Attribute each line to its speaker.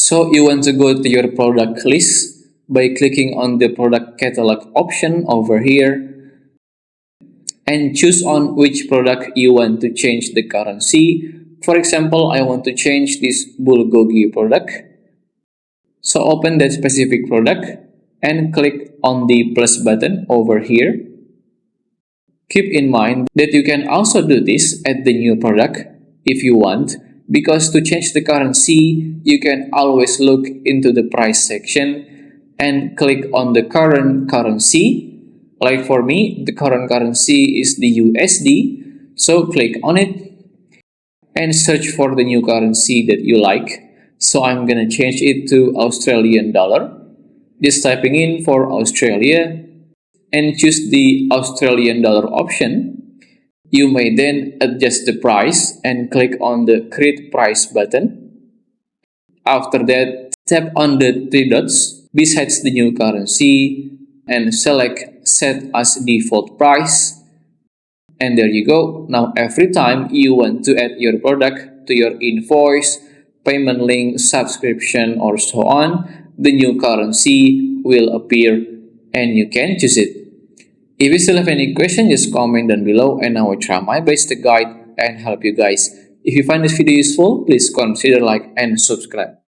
Speaker 1: So you want to go to your product list by clicking on the product catalog option over here and choose on which product you want to change the currency. For example, I want to change this bulgogi product. So open that specific product and click on the plus button over here. Keep in mind that you can also do this at the new product if you want, because to change the currency, you can always look into the price section and click on the current currency. Like for me, the current currency is the USD, so click on it and search for the new currency that you like. So I'm gonna change it to Australian dollar. Just typing in for Australia and choose the Australian dollar option. You may then adjust the price and click on the create price button. After that, tap on the three dots besides the new currency and select set as default price. And there you go. Now every time you want to add your product to your invoice, payment link, subscription, or so on, the new currency will appear and you can choose it. If you still have any question, just comment down below and I will try my best to guide and help you guys. If you find this video useful, please consider like and subscribe.